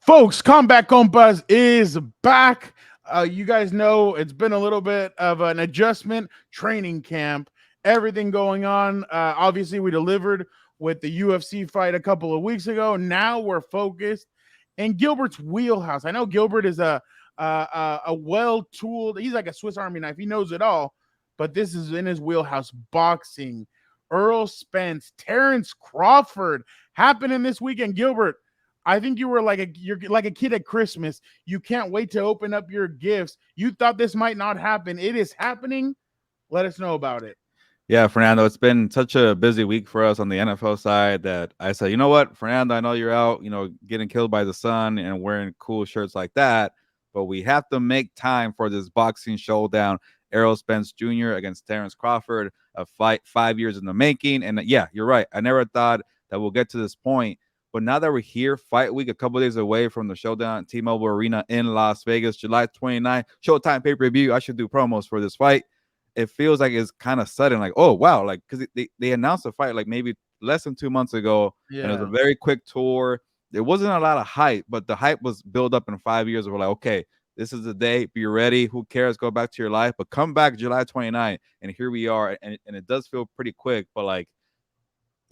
Folks, Combat Compas is back. You guys know it's been a little bit of an adjustment, training camp, everything going on. Obviously, we delivered with the UFC fight a couple of weeks ago. Now we're focused in Gilbert's wheelhouse. I know Gilbert is a well-tooled. He's like a Swiss Army knife. He knows it all, but this is in his wheelhouse. Boxing, Errol Spence, Terence Crawford happening this weekend. Gilbert, I think you're like a kid at Christmas. You can't wait to open up your gifts. You thought this might not happen. It is happening. Let us know about it. Yeah, Fernando, it's been such a busy week for us on the NFL side that I said, you know what, Fernando, I know you're out, getting killed by the sun and wearing cool shirts like that, but we have to make time for this boxing showdown. Errol Spence Jr. against Terence Crawford, a fight 5 years in the making. And yeah, you're right. I never thought that we'll get to this point. But now that we're here, fight week, a couple days away from the showdown at T-Mobile Arena in Las Vegas, July 29th, Showtime pay-per-view. I should do promos for this fight. It feels like it's kind of sudden, like, oh wow, like because they announced the fight like maybe less than 2 months ago, and it was Yeah. a very quick tour. There wasn't a lot of hype, but the hype was built up in 5 years. We're like, okay, this is the day, be ready. Who cares? Go back to your life, but come back July 29th, and here we are, and it does feel pretty quick, but like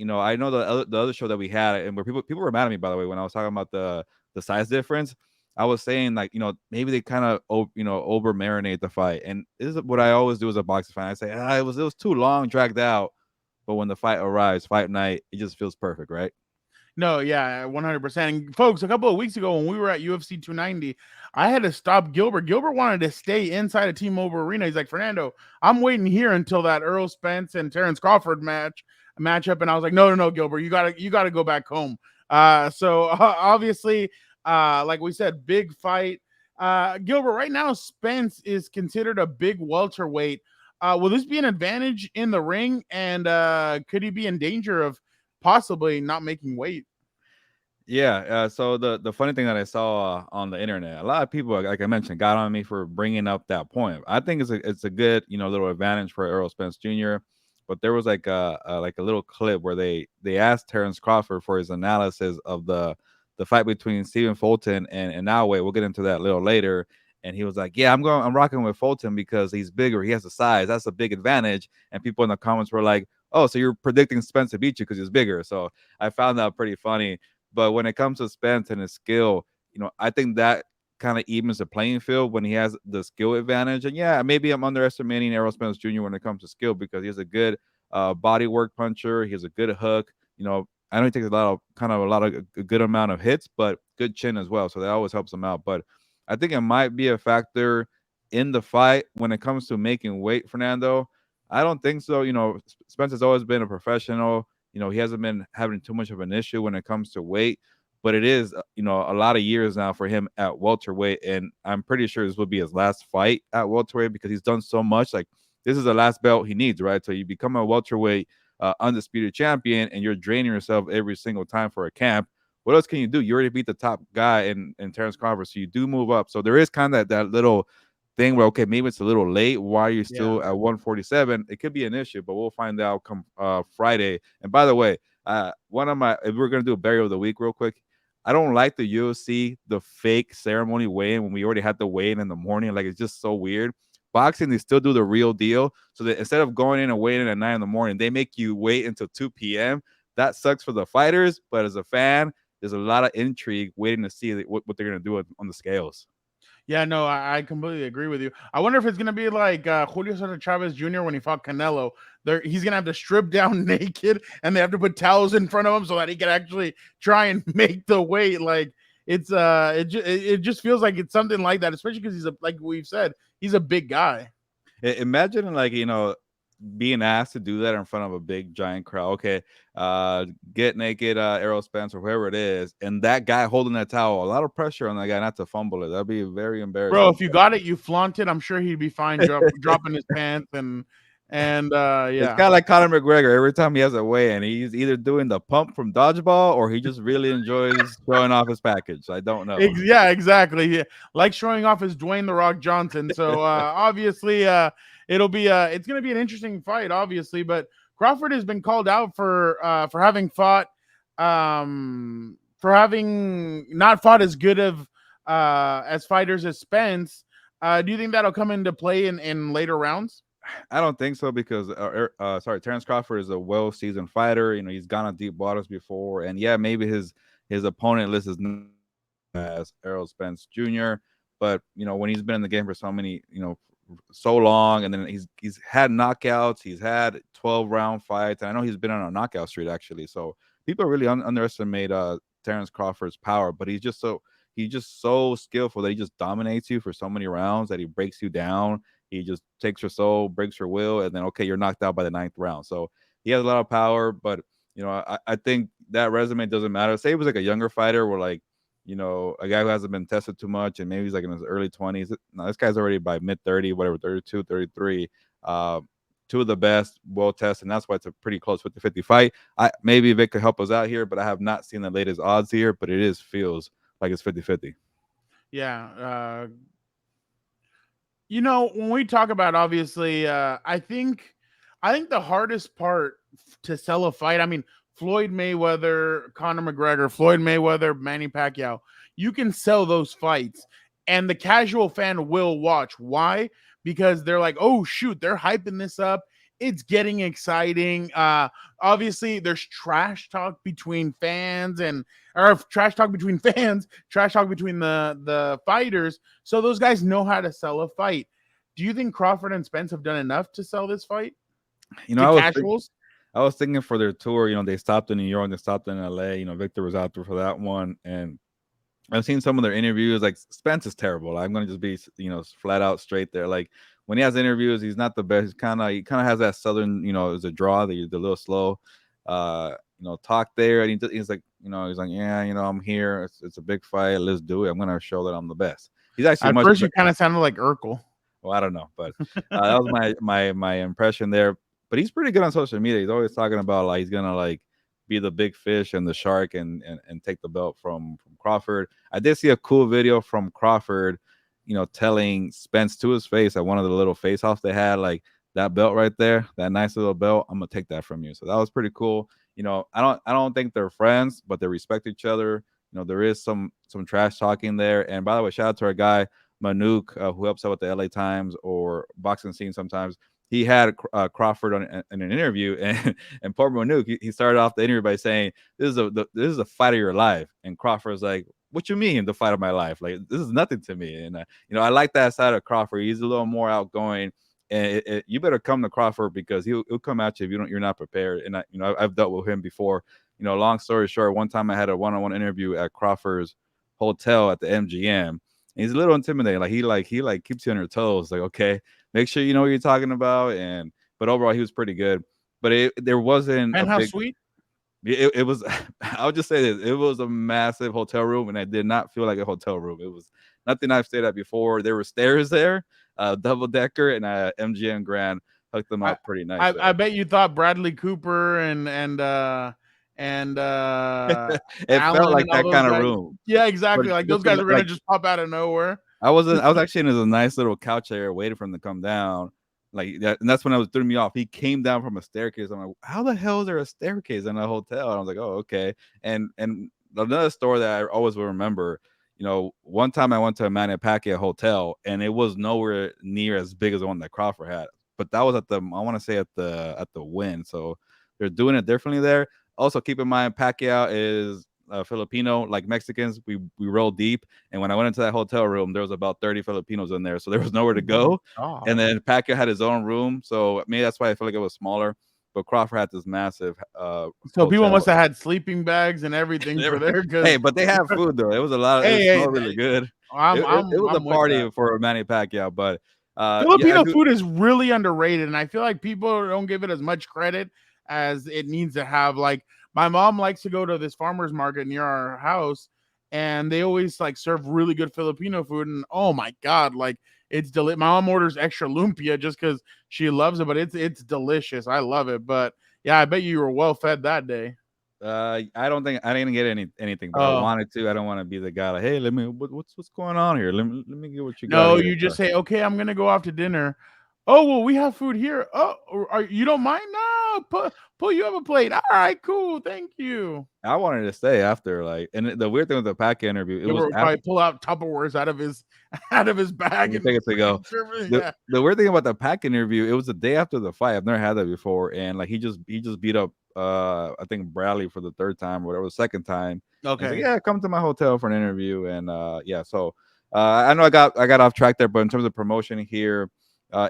I know the other show that we had, and where people were mad at me, by the way, when I was talking about the size difference. I was saying like maybe they kind of over marinate the fight, and this is what I always do as a boxing fan. I say it was too long, dragged out, but when the fight arrives, fight night, it just feels perfect, right? No, yeah, 100%. And folks, a couple of weeks ago when we were at UFC 290, I had to stop Gilbert. Gilbert wanted to stay inside of T-Mobile Arena. He's like, Fernando, I'm waiting here until that Earl Spence and Terence Crawford matchup. And I was like, no, Gilbert, you gotta go back home. So obviously, like we said, big fight. Gilbert, right now, Spence is considered a big welterweight. Will this be an advantage in the ring? And could he be in danger of possibly not making weight? Yeah. So the funny thing that I saw on the internet, a lot of people, like I mentioned, got on me for bringing up that point. I think it's a good little advantage for Errol Spence Jr. But there was like a little clip where they asked Terence Crawford for his analysis of the fight between Stephen Fulton and Naoya. We'll get into that a little later. And he was like, "Yeah, I'm rocking with Fulton because he's bigger. He has the size. That's a big advantage." And people in the comments were like, "Oh, so you're predicting Spence to beat you because he's bigger?" So I found that pretty funny. But when it comes to Spence and his skill, I think that kind of evens the playing field when he has the skill advantage. And yeah, maybe I'm underestimating Errol Spence Jr. when it comes to skill because he has a good body work puncher. He has a good hook. I know he takes a good amount of hits, but good chin as well. So that always helps him out. But I think it might be a factor in the fight when it comes to making weight, Fernando. I don't think so. Spence has always been a professional. He hasn't been having too much of an issue when it comes to weight, but it is, a lot of years now for him at welterweight. And I'm pretty sure this will be his last fight at welterweight because he's done so much. Like, this is the last belt he needs, right? So you become a welterweight undisputed champion and you're draining yourself every single time for a camp. What else can you do? You already beat the top guy in Terence Crawford, so you do move up. So there is kind of that little thing where, okay, maybe it's a little late. Why are you Yeah. still at 147? It could be an issue, but we'll find out come Friday. And by the way, if we're gonna do a burial of the week real quick, I don't like the UFC, the fake ceremony weigh-in when we already had the weigh-in in the morning. Like, it's just so weird. Boxing, they still do the real deal. So that instead of going in and waiting at 9 in the morning, they make you wait until 2 p.m. That sucks for the fighters, but as a fan, there's a lot of intrigue waiting to see what they're gonna do on the scales. Yeah, no, I completely agree with you. I wonder if it's gonna be like Julio Cesar Chavez Jr. when he fought Canelo. He's gonna have to strip down naked, and they have to put towels in front of him so that he can actually try and make the weight. Like it just feels like it's something like that, especially because like we've said, he's a big guy. Imagine, like, being asked to do that in front of a big giant crowd. Okay, get naked, Errol Spence or whoever it is, and that guy holding that towel. A lot of pressure on that guy not to fumble it. That'd be very Bro, embarrassing. if you got it, you flaunt it. I'm sure he'd be fine dropping his pants and It's yeah. kind of like Conor McGregor. Every time he has a weigh in, he's either doing the pump from dodgeball or he just really enjoys showing off his package. I don't know. Yeah, exactly. Yeah. Like showing off his Dwayne the Rock Johnson. So obviously it's gonna be an interesting fight, obviously, but Crawford has been called out for having fought for having not fought as good of as fighters as Spence. Do you think that'll come into play in later rounds? I don't think so because sorry, Terence Crawford is a well seasoned fighter. You know, he's gone on deep waters before, and yeah, maybe his opponent list is not as Errol Spence Jr. But you know, when he's been in the game for so many, so long, and then he's had knockouts, he's had 12-round fights, and I know he's been on a knockout streak actually. So people really underestimate Terence Crawford's power, but he's just so skillful that he just dominates you for so many rounds that he breaks you down. He just takes your soul, breaks your will, and then okay, you're knocked out by the ninth round. So he has a lot of power, but I think that resume doesn't matter. Say it was like a younger fighter where like a guy who hasn't been tested too much and maybe he's like in his early 20s. No, this guy's already by mid 30, whatever, 32, 33. Two of the best, well tested, and that's why it's a pretty close 50-50 fight. Maybe Vic could help us out here, but I have not seen the latest odds here, but feels like it's 50-50. Yeah. When we talk about obviously, I think the hardest part to sell a fight. I mean, Floyd Mayweather, Conor McGregor, Floyd Mayweather, Manny Pacquiao. You can sell those fights, and the casual fan will watch. Why? Because they're like, oh shoot, they're hyping this up. It's getting exciting. Obviously, there's trash talk between fans or trash talk between fans, trash talk between the fighters. So those guys know how to sell a fight. Do you think Crawford and Spence have done enough to sell this fight You know, to I was casuals? I was thinking for their tour, they stopped in New York, they stopped in LA. Victor was out there for that one, and I've seen some of their interviews. Like Spence is terrible. I'm gonna just be, flat out straight there. Like when he has interviews, he's not the best. He kind of has that southern, as a draw, the little slow, talk there. And he's like, yeah, I'm here. It's a big fight. Let's do it. I'm gonna show that I'm the best. He's actually At much first, you better. kind of sounded like Urkel. Well, I don't know, but that was my impression there. But he's pretty good on social media. He's always talking about like he's gonna like be the big fish and the shark and take the belt from Crawford. I did see a cool video from Crawford, telling Spence to his face at one of the little face offs they had, like that belt right there, that nice little belt, I'm gonna take that from you. So that was pretty cool. I don't think they're friends, but they respect each other. There is some trash talking there. And by the way, shout out to our guy Manuk, who helps out with the LA Times or boxing scene sometimes. He had Crawford in an interview, and poor Manuk, he started off the interview by saying, "This is a fight of your life," and Crawford's like, "What you mean the fight of my life? Like this is nothing to me." And I like that side of Crawford. He's a little more outgoing, and you better come to Crawford because he'll come at you if you're not prepared. And I've dealt with him before. Long story short, one time I had a one-on-one interview at Crawford's hotel at the MGM. He's a little intimidating. He keeps you on your toes. Like, okay, make sure you know what you're talking about. But overall, he was pretty good. But there wasn't a Penthouse big. suite. It was. I would just say this. It was a massive hotel room, and I did not feel like a hotel room. It was nothing I've stayed at before. There were stairs there, double decker, and MGM Grand hooked them I, up pretty nice I there. I bet you thought Bradley Cooper and It felt Allen like and all that those kind of guys. room. Yeah, But exactly. Like those just guys were gonna like just pop out of nowhere. I was actually in a nice little couch area waiting for him to come down. Like that, and that's when I was threw me off. He came down from a staircase. I'm like, how the hell is there a staircase in a hotel? And I was like, oh, okay. And another story that I always will remember, one time I went to a Manny Pacquiao hotel and it was nowhere near as big as the one that Crawford had. But that was I want to say at the Win. So they're doing it differently there. Also, keep in mind, Pacquiao is Filipino, like Mexicans. We roll deep, and when I went into that hotel room, there was about 30 Filipinos in there, so there was nowhere to Oh my go. And god. then Pacquiao had his own room, so maybe that's why I feel like it was smaller. But Crawford had this massive So people hotel. must have had sleeping bags and everything for there Hey, because but they have food though. It was a lot. It hey, hey, smelled really good. I'm It I'm was a I'm with that. party for Manny Pacquiao, but yeah, I Filipino do. food is really underrated, and I feel like people don't give it as much credit as it needs to have. Like my mom likes to go to this farmers market near our house, and they always like serve really good Filipino food. And oh my god, like it's delicious. My mom orders extra lumpia just because she loves it, but it's delicious. I love it. But yeah, I bet you were well fed that day. I don't think I didn't get anything, but I Oh wanted to. I don't want to be the guy like, hey, what's going on here? Let me get what you got no, here. you just say, okay, I'm gonna go off to dinner. Oh well, we have food here. Oh, you don't mind? No, put you have a plate. All right, cool. Thank you. I wanted to stay after, like, and the weird thing with the Pac interview, it was Gilbert would after probably pull out Tupperwares out of his out of his bag we and take it to go. freaking serve it. The Yeah. the weird thing about the Pac interview, it was the day after the fight. I've never had that before, and like he just beat up I think Bradley for the third time or whatever, the second time. And he's like, Okay. yeah, come to my hotel for an interview, and yeah. So I know I got off track there, but in terms of promotion here,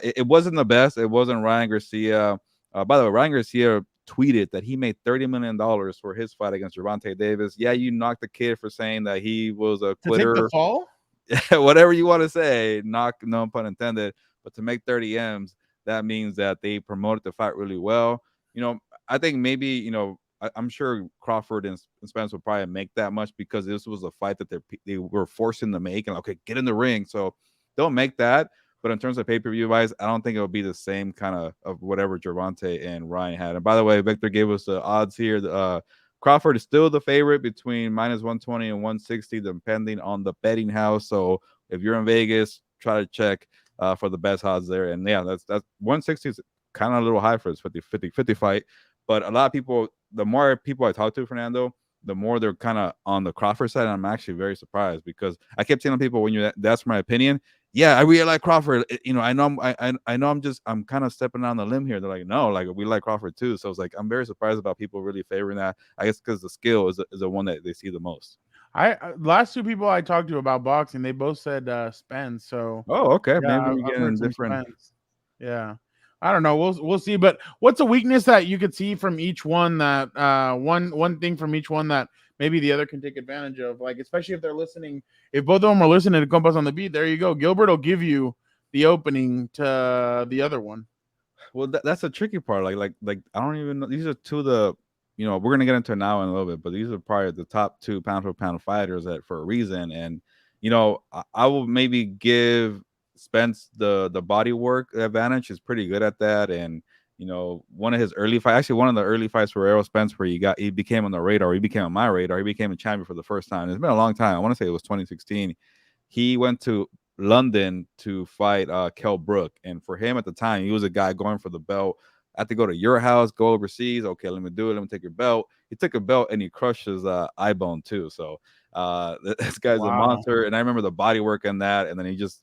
it wasn't the best. It wasn't Ryan Garcia. By the way, Ryan Garcia tweeted that he made $30 million for his fight against Gervonta Davis. Yeah, you knocked the kid for saying that he was a To take the quitter, fall? whatever you want to say, knock, no pun intended. But to make 30 M's, that means that they promoted the fight really well. I think maybe, I'm sure Crawford and Spence would probably make that much because this was a fight that they were forcing to make and okay, get in the ring. So don't make that. But in terms of pay-per-view wise, I don't think it will be the same kind of whatever Gervonta and Ryan had. And by the way, Victor gave us the odds here. Crawford is still the favorite between minus 120 and 160, depending on the betting house. So if you're in Vegas, try to check for the best odds there. And yeah, that's 160 is kind of a little high for this 50 fight. But a lot of people, the more people I talk to, Fernando, the more they're kind of on the Crawford side. And I'm actually very surprised because I kept telling people when that's my opinion. Yeah, I really like Crawford. I know I know I'm kind of stepping on the limb here. They're like, no, like we like Crawford too. So it's like I'm very surprised about people really favoring that. I guess because the skill is the one that they see the most. Last two people I talked to about boxing, they both said Spence. So Oh, okay. yeah, Maybe we I've get heard in some different. Spence. Yeah. I don't know. We'll see. But what's a weakness that you could see from each one that one thing from each one that maybe the other can take advantage of? Like especially if they're listening, if both of them are listening to Compas on the Beat, there you go. Gilbert will give you the opening to the other one. Well, that's a tricky part. Like I don't even know. These are two of the, we're gonna get into it now in a little bit, but these are probably the top two pound for pound fighters that for a reason. And I will maybe give Spence the body work advantage. He's pretty good at that. And one of his early fights, actually one of the early fights for Errol Spence, where he became on the radar. He became on my radar. He became a champion for the first time. It's been a long time. I want to say it was 2016. He went to London to fight Kell Brook. And for him at the time, he was a guy going for the belt. I have to go to your house, go overseas. Okay, let me do it. Let me take your belt. He took a belt and he crushed his eye bone too. So this guy's a Wow. monster. And I remember the body work on that. And then he just,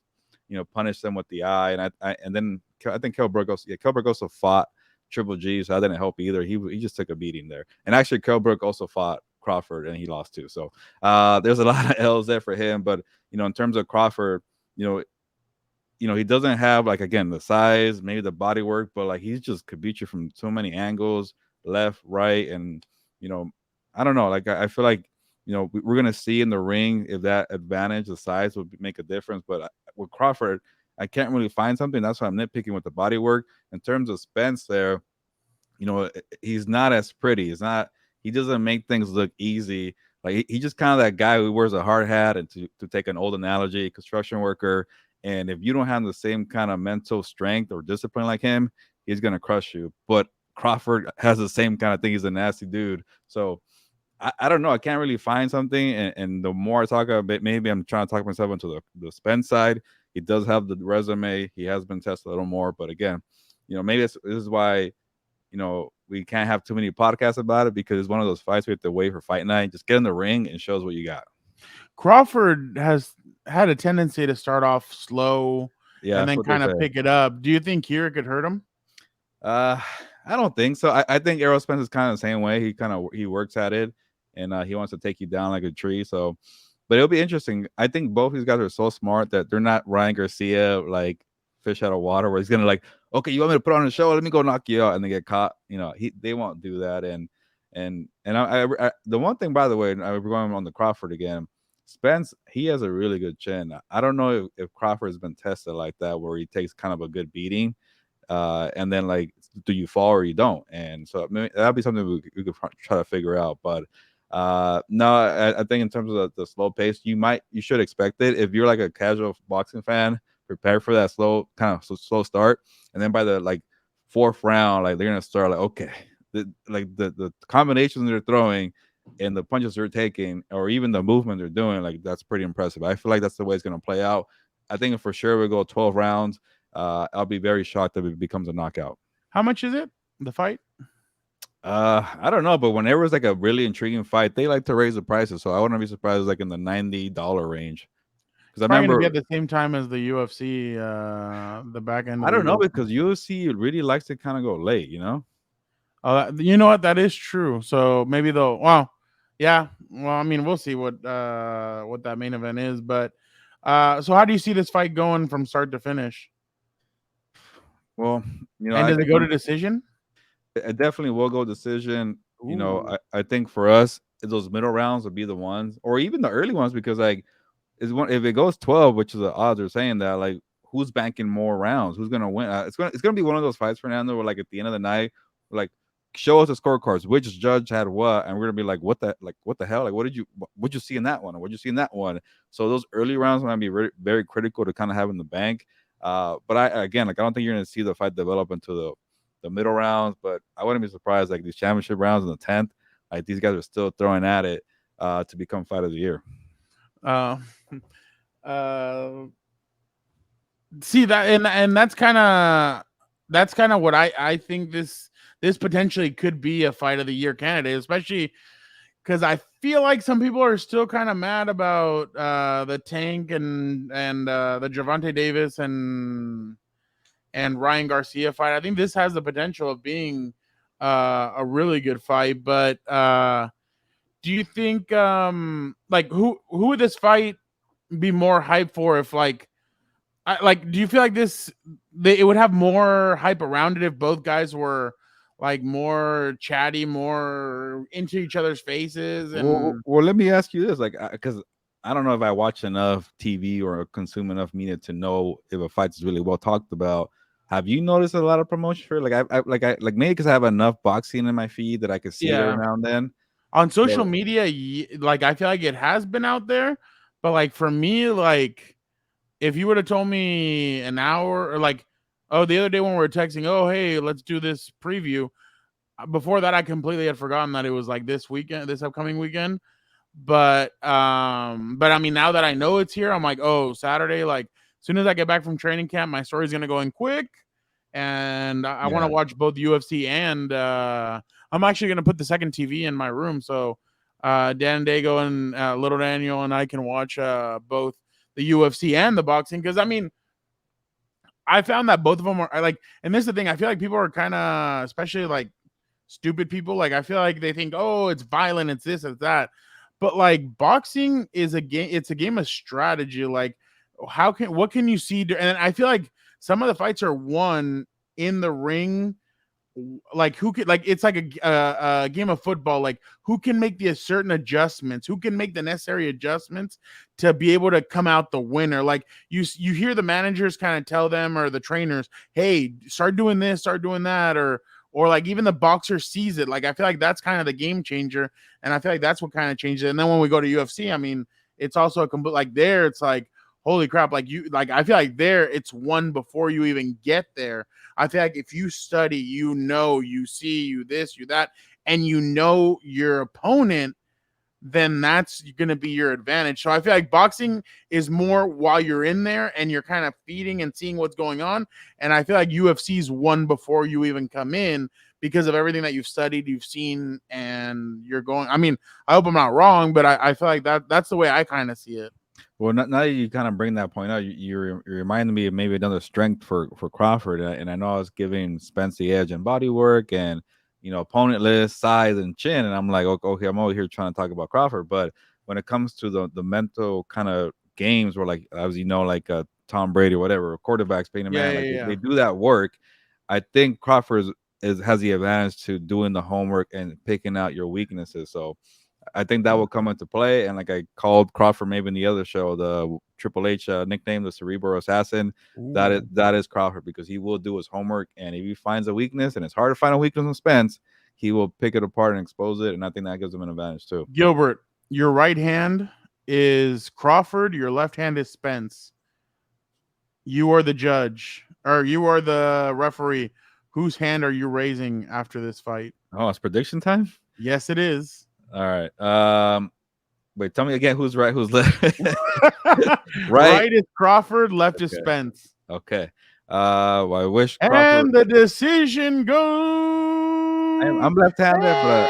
punished them with the eye. And and then I think Kell Brook also fought Triple G, so that didn't help either. He just took a beating there. And actually, Kell Brook also fought Crawford and he lost too. So there's a lot of L's there for him. But in terms of Crawford, you know, he doesn't have like again the size, maybe the body work, but like he's just could beat you from so many angles, left, right, and you know, I don't know. Like I feel like we're gonna see in the ring if that advantage, the size, would make a difference. But with Crawford, I can't really find something. That's why I'm nitpicking with the body work. In terms of Spence, there, he's not as pretty. He's not. He doesn't make things look easy. Like he just kind of that guy who wears a hard hat, and to take an old analogy, construction worker. And if you don't have the same kind of mental strength or discipline like him, he's gonna crush you. But Crawford has the same kind of thing. He's a nasty dude. So I don't know. I can't really find something. And the more I talk about it, maybe I'm trying to talk myself into the Spence side. He does have the resume. He has been tested a little more. But again, maybe this is why we can't have too many podcasts about it because it's one of those fights we have to wait for fight night. Just get in the ring and shows what you got. Crawford has had a tendency to start off slow Yeah, and that's then what they kind of say. pick it up. Do you think here could hurt him? Uh, I don't think so. I think Errol Spence is kind of the same way. He works at it, and he wants to take you down like a tree. So, but it'll be interesting. I think both these guys are so smart that they're not Ryan Garcia like fish out of water, where he's gonna like, okay, you want me to put on a show? Let me go knock you out, and they get caught. They won't do that. And the one thing, by the way, we're going on the Crawford again. Spence, he has a really good chin. I don't know if Crawford has been tested like that, where he takes kind of a good beating and then like do you fall or you don't, and so maybe that'd be something we could try to figure out. But no, I think in terms of the slow pace, you should expect it if you're like a casual boxing fan. Prepare for that slow start, and then by the like fourth round, like they're gonna start like okay, the combinations they're throwing and the punches they're taking, or even the movement they're doing, like that's pretty impressive. I feel like that's the way it's gonna play out. I think for sure we'll go 12 rounds. I'll be very shocked if it becomes a knockout. How much is it? The fight? I don't know, but whenever it's like a really intriguing fight, they like to raise the prices. So I wouldn't be surprised like in the $90 range. Because It's I probably going to be remember, at the same time as the UFC, the back end of I the don't know, UFC. because UFC really likes to kind of go late, you know? You know what? That is true. So maybe they'll. Well, yeah. Well, I mean, we'll see what that main event is. But so how do you see this fight going from start to finish? Well, And I does it think go to decision? it definitely will go decision. Ooh, I think for us, those middle rounds will be the ones, or even the early ones, because like is one if it goes 12, which is the odds are saying that like who's banking more rounds, who's gonna win? It's gonna be one of those fights, Fernando, where like at the end of the night, like show us the scorecards, which judge had what, and we're gonna be like, what the hell, like what you see in that one, or what you see in that one. So those early rounds might be very, very critical to kind of have in the bank. But I again, like I don't think you're gonna see the fight develop into the middle rounds, but I wouldn't be surprised like these championship rounds in the 10th, like these guys are still throwing at it to become fight of the year. uh, uh, see that, and that's kind of what I think this potentially could be a fight of the year candidate, especially because I feel like some people are still kind of mad about the Tank and the Javante Davis and Ryan Garcia fight. I think this has the potential of being a really good fight. But do you think like who would this fight be more hype for? If like, do you feel like it would have more hype around it if both guys were like more chatty, more into each other's faces, and Well, let me ask you this, like, because I don't know if I watch enough TV or consume enough media to know if a fight is really well talked about. Have you noticed a lot of promotion for it? Like, like maybe because I have enough boxing in my feed that I could see it every yeah, now and then. on social But media, like I feel like it has been out there, but like for me, like if you would have told me an hour or like, oh, the other day when we were texting, oh hey, let's do this preview. Before that, I completely had forgotten that it was like this weekend, this upcoming weekend. But I mean, now that I know it's here, I'm like, oh, Saturday. Like, as soon as I get back from training camp, my story's gonna go in quick, and I want to yeah, watch both UFC and I'm actually gonna put the second TV in my room, so Dan Dago and Little Daniel and I can watch both the UFC and the boxing. Because I mean, I found that both of them are like, and this is the thing. I feel like people are kind of, especially like stupid people. Like I feel like they think, oh, it's violent, it's this, it's that. But like boxing is a game. It's a game of strategy. Like what can you see? And I feel like some of the fights are won in the ring, like who could, like it's like a game of football, like who can make the certain adjustments, who can make the necessary adjustments to be able to come out the winner. Like you hear the managers kind of tell them, or the trainers, hey, start doing this, start doing that, or like even the boxer sees it. Like I feel like that's kind of the game changer, and I feel like that's what kind of changes it. And then when we go to UFC, I mean, it's also a complete, like there it's like, holy crap, like you, like I feel like there it's won before you even get there. I feel like if you study, you know, you see, you this, you that, and you know your opponent, then that's going to be your advantage. So I feel like boxing is more while you're in there and you're kind of feeding and seeing what's going on. And I feel like UFC's won before you even come in because of everything that you've studied, you've seen, and you're going. I mean, I hope I'm not wrong, but I feel like that's the way I kind of see it. well, now that you kind of bring that point out, you reminded me of maybe another strength for Crawford, and I know I was giving Spence the edge in body work and opponent list, size, and chin, and I'm like, okay, I'm over here trying to talk about Crawford, but when it comes to the mental kind of games where like as like Tom Brady or whatever quarterbacks Peyton Yeah, Man, like yeah, they yeah. do that work. I think Crawford has the advantage to doing the homework and picking out your weaknesses. So I think that will come into play. And like I called Crawford maybe in the other show, the Triple H nickname, the Cerebral Assassin. Ooh. That is Crawford because he will do his homework, and if he finds a weakness, and it's hard to find a weakness in Spence, he will pick it apart and expose it. And I think that gives him an advantage too. Gilbert, your right hand is Crawford, your left hand is Spence. You are the judge, or you are the referee. Whose hand are you raising after this fight? Oh, it's prediction time. Yes, it is. All right. Wait, tell me again who's right, who's left. Right. Right is Crawford, left is Okay. Spence. Okay. I wish Crawford. And the decision goes. I'm left-handed, but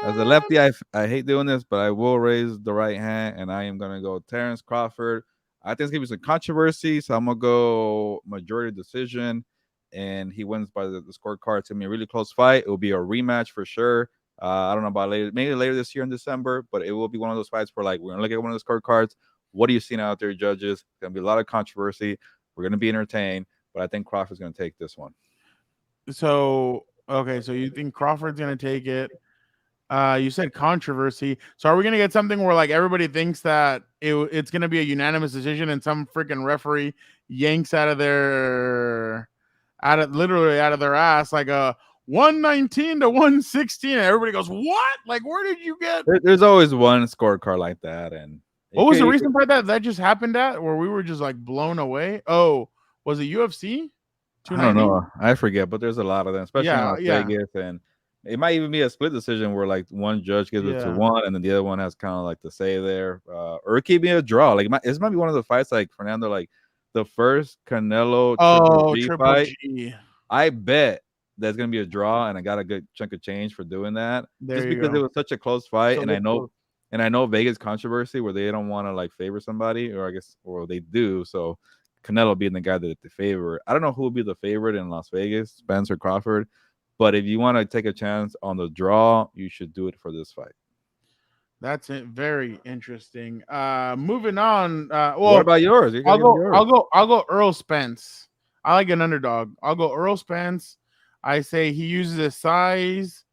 as a And lefty, I hate doing this, but I will raise the right hand, and I am gonna go Terence Crawford. I think it's gonna be some controversy, so I'm gonna go majority decision, and he wins by the scorecard. It's gonna be a really close fight. It will be a rematch for sure. I don't know about later, maybe later this year in December, but it will be one of those fights where like we're gonna look at one of the scorecards. What are you seeing out there, judges? It's gonna be a lot of controversy. We're gonna be entertained, but I think Crawford's gonna take this one. so, okay, so you think Crawford's gonna take it? You said controversy. So are we gonna get something where like everybody thinks that it's gonna be a unanimous decision and some freaking referee yanks literally out of their ass like a 119 to 116 and everybody goes, what? Like where did you get There's always one scorecard like that, and what was the recent fight that just happened at where we were just like blown away? Oh, was it UFC I don't 290? know. I forget, but there's a lot of them, especially in Yeah, Las yeah, Vegas, and it might even be a split decision where like one judge gives it to yeah. one, and then the other one has kind of like the say there, or it could be a draw. Like this might be one of the fights like Fernando, like the first Canelo Triple Oh, G Triple fight. G. I bet there's gonna be a draw, and I got a good chunk of change for doing that, There just you because it go. was such a close fight, So close. and I know Vegas controversy where they don't want to like favor somebody, or I guess, or they do. So Canelo being the guy that they favor, I don't know who will be the favorite in Las Vegas, Spence or Crawford. But if you want to take a chance on the draw, you should do it for this fight. That's it. Very interesting. Moving on. What Well, about yours? You gotta I'll give me go. I'll yours. go. I'll go. Earl Spence. I like an underdog. I'll go Earl Spence. I say he uses his size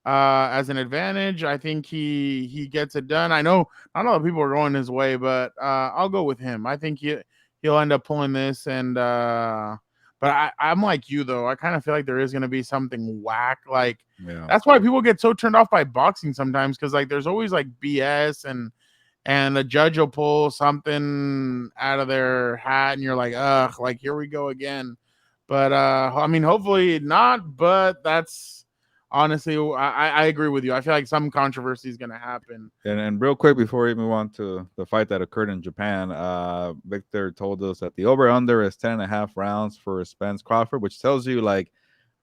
as an advantage. I think he gets it done. I know not a lot of people are going his way, but I'll go with him. I think he'll end up pulling this. And but I'm like you though. I kind of feel like there is going to be something whack. Like Yeah. that's why people get so turned off by boxing sometimes because like there's always like BS and the judge will pull something out of their hat and you're like, ugh, like here we go again. But I mean, hopefully not. But that's honestly, I agree with you. I feel like some controversy is gonna happen. And real quick before we move on to the fight that occurred in Japan, Victor told us that the over under is 10.5 rounds for Spence Crawford, which tells you like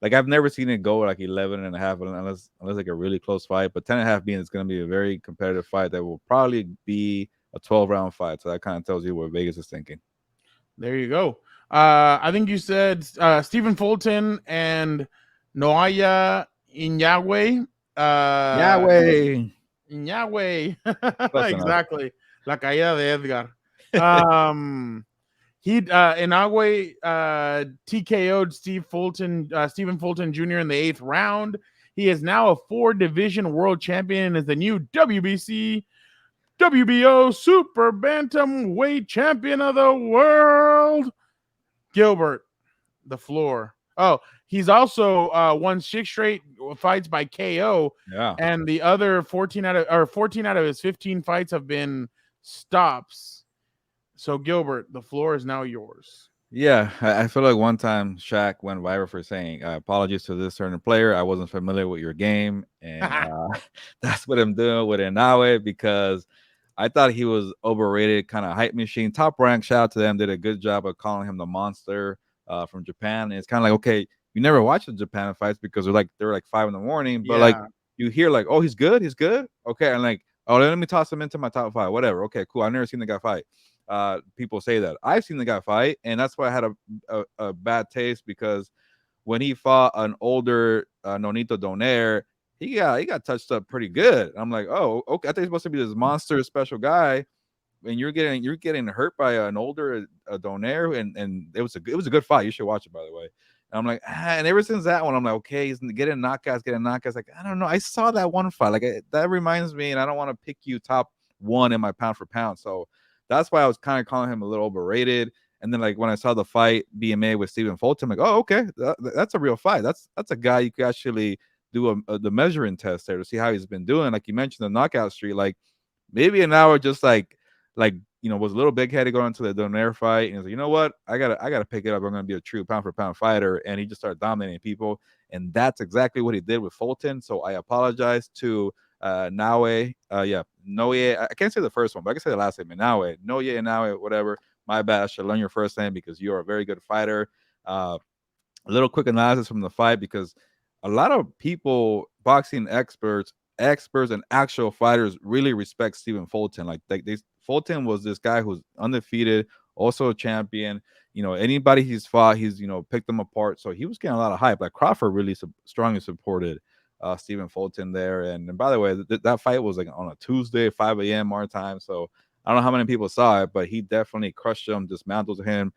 I've never seen it go like 11.5 unless like a really close fight. But 10.5 being it's going to be a very competitive fight that will probably be a 12-round fight. So that kind of tells you what Vegas is thinking. There you go. I think you said Stephen Fulton and Noaya Inyagwe. Uh, Yahweh. Iñárritu. Close enough. Exactly. La caída de Edgar. He Inagwe TKO'd Stephen Fulton Jr. in the 8th round. He is now a 4-division world champion and is the new WBC WBO Super Bantamweight Champion of the world. Gilbert, the floor. Oh, he's also won 6 straight fights by KO, Yeah. and the other 14 out of his 15 fights have been stops. So Gilbert, the floor is now yours. Yeah, I feel like one time Shaq went viral for saying, apologies to this certain player. I wasn't familiar with your game. And that's what I'm doing with Inoue because I thought he was overrated, kind of hype machine. Top rank, shout out to them. Did a good job of calling him the monster from Japan. And it's kind of like, okay, you never watch the Japan fights because they're like 5 in the morning. But like Yeah. you hear like, oh, he's good. He's good. Okay. And like, oh, let me toss him into my top 5. Whatever. Okay, cool. I've never seen the guy fight. People say that. I've seen the guy fight, and that's why I had a bad taste because when he fought an older Nonito Donaire, he got touched up pretty good. I'm like, oh, okay. I think he's supposed to be this monster special guy, and you're getting hurt by an older Donaire, and it was a good fight. You should watch it, by the way. And I'm like, and ever since that one, I'm like, okay, he's getting knockouts. Like, I don't know. I saw that one fight. Like that reminds me, and I don't want to pick you top one in my pound for pound. So that's why I was kind of calling him a little overrated. And then like when I saw the fight BMA with Stephen Fulton, I'm like, oh, okay, that's a real fight. That's a guy you could actually do the measuring test there to see how he's been doing. Like you mentioned the knockout streak, like maybe an hour just like was a little big headed going into the Donaire fight, and he's like, you know what, I gotta pick it up. I'm gonna be a true pound for pound fighter, and he just started dominating people, and that's exactly what he did with Fulton. So I apologize to Naue, Noye. I can't say the first one, but I can say the last name, Naue, Noye, Naue, whatever. My bad. I should learn your first name because you are a very good fighter. Uh, a little quick analysis from the fight because a lot of people, boxing experts and actual fighters really respect Stephen Fulton. Like Fulton was this guy who's undefeated, also a champion. Anybody he's fought, he's picked them apart. So he was getting a lot of hype. Like Crawford really strongly supported Stephen Fulton there. And by the way, that fight was like on a Tuesday, 5 a.m. our time. So I don't know how many people saw it, but he definitely crushed him, dismantled him.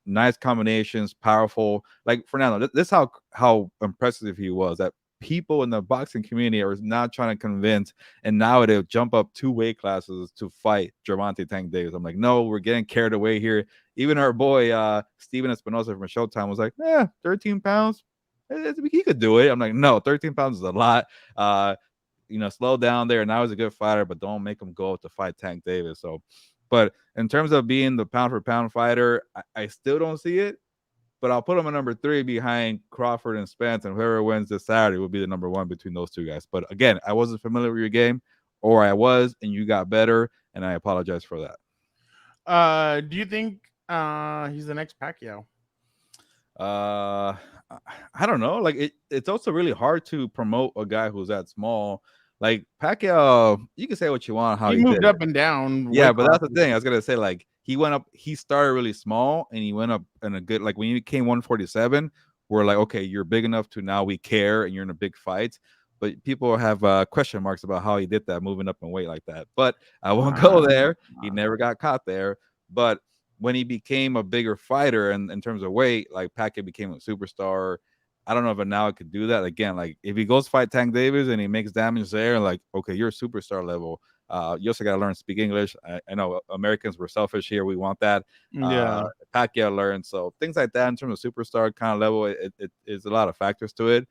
Nice combinations, powerful. Like Fernando, this is how impressive he was. That people in the boxing community are not trying to convince, and now they'll jump up 2 weight classes to fight Gervonta Tank Davis. I'm like, no, we're getting carried away here. Even our boy Steven Espinosa from Showtime was like, 13 pounds. He could do it. I'm like, no, 13 pounds is a lot. Slow down there. Now he's a good fighter, but don't make him go to fight Tank Davis. So, but in terms of being the pound for pound fighter, I still don't see it. But I'll put him at number 3 behind Crawford and Spence, and whoever wins this Saturday will be the number 1 between those two guys. But again, I wasn't familiar with your game, or I was, and you got better, and I apologize for that. Do you think he's the next Pacquiao? Uh, I don't know. Like it's also really hard to promote a guy who's that small. Like Pacquiao, you can say what you want how He he did moved it. up and down Yeah, weight but that's the classes. thing. I was gonna say, like, he went up, he started really small and he went up in a good, like when you became 147, we're like, okay, you're big enough to now we care and you're in a big fight. But people have question marks about how he did that, moving up in weight like that. But I won't go there. He never got caught there. But when he became a bigger fighter and in terms of weight, like Pacquiao became a superstar. I don't know if now I could do that again. Like if he goes fight Tank Davis and he makes damage there, like okay, you're superstar level. You also got to learn to speak English. I know Americans were selfish here. We want that. Yeah. Pacquiao learned. So things like that in terms of superstar kind of level, it is a lot of factors to it.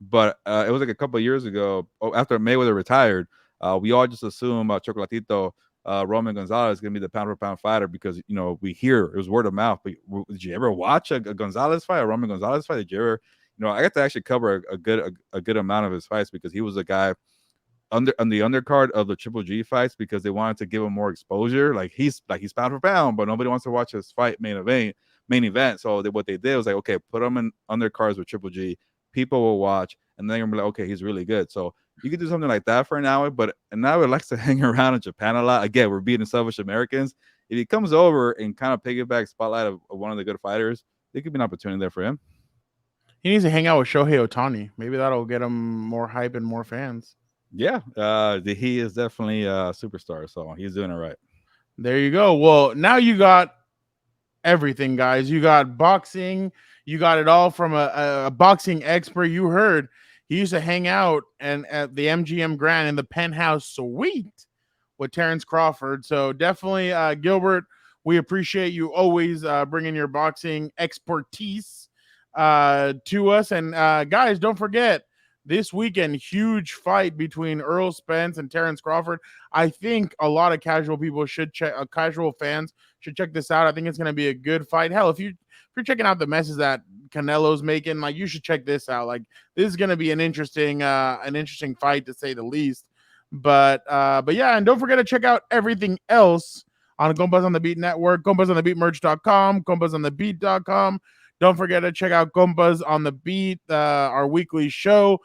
But it was like a couple of years ago, after Mayweather retired, we all just assumed Chocolatito Roman Gonzalez is going to be the pound for pound fighter because, we hear it was word of mouth. But did you ever watch a Gonzalez fight, a Roman Gonzalez fight? Did you ever, I got to actually cover a good amount of his fights because he was a guy on the undercard of the Triple G fights because they wanted to give him more exposure. Like he's pound for pound, but nobody wants to watch his fight main event. So what they did was like, okay, put him in undercards with Triple G. People will watch, and then you're like, okay, he's really good. So you could do something like that for an hour. But now he likes to hang around in Japan a lot. Again, we're being selfish Americans. If he comes over and kind of piggyback spotlight of one of the good fighters, there could be an opportunity there for him. He needs to hang out with Shohei Otani. Maybe that'll get him more hype and more fans. Yeah, he is definitely a superstar, so he's doing it right. There you go. Well, now you got everything, guys. You got boxing. You got it all from a boxing expert. You heard he used to hang out and at the MGM Grand in the penthouse suite with Terence Crawford. So definitely, Gilbert, we appreciate you always bringing your boxing expertise to us. And guys, don't forget this weekend, huge fight between Errol Spence and Terence Crawford. I think a lot of casual people should check, casual fans should check this out. I think it's going to be a good fight. Hell, if you're checking out the messes that Canelo's making, like you should check this out. Like this is going to be an interesting fight to say the least. But yeah, and don't forget to check out everything else on Compas on the Beat Network, compasonthebeatmerch.com, compasonthebeat.com. Don't forget to check out Compas on the Beat, our weekly show.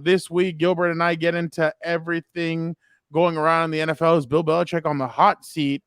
This week, Gilbert and I get into everything going around in the NFL. Is Bill Belichick on the hot seat?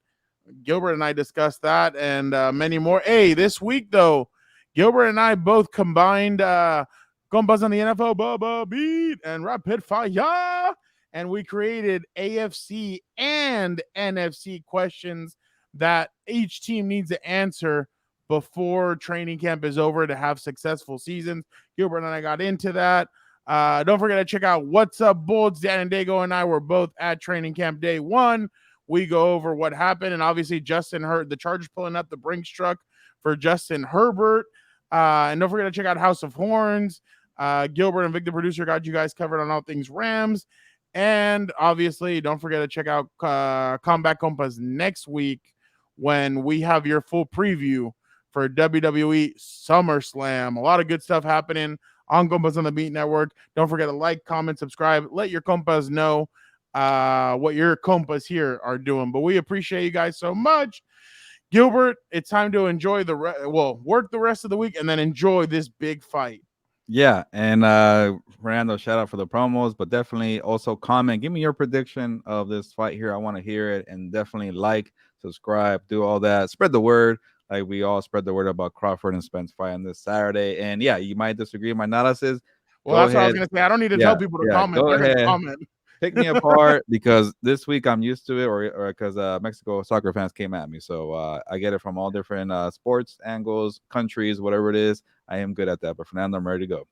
Gilbert and I discussed that and many more. Hey, this week, though, Gilbert and I both combined Compas on the NFL, Bubba Beat, and Rapid Fire. And we created AFC and NFC questions that each team needs to answer before training camp is over to have successful seasons. Gilbert and I got into that. Don't forget to check out What's Up Bolts. Dan and Dago and I were both at training camp day one. We go over what happened, and obviously Justin Herbert, the Chargers pulling up the Brinks truck for Justin Herbert. And don't forget to check out House of Horns. Gilbert and Vic, the producer, got you guys covered on all things Rams. And obviously, don't forget to check out Combat Compas next week when we have your full preview for WWE SummerSlam. A lot of good stuff happening on Compas on the Beat Network. Don't forget to like, comment, subscribe. Let your compas know what your compas here are doing. But we appreciate you guys so much. Gilbert, it's time to enjoy work the rest of the week and then enjoy this big fight. Yeah, and Fernando, shout out for the promos, but definitely also comment. Give me your prediction of this fight here. I want to hear it, and definitely like, subscribe, do all that. Spread the word, like we all spread the word about Crawford and Spence fighting this Saturday. And yeah, you might disagree with my analysis. Well, Go that's what I was ahead. gonna say. I don't need to Yeah, tell people to yeah. comment. Go They're gonna ahead. comment. Pick me apart because this week I'm used to it, or because Mexico soccer fans came at me, so I get it from all different sports angles, countries, whatever it is. I am good at that. But Fernando, I'm ready to go.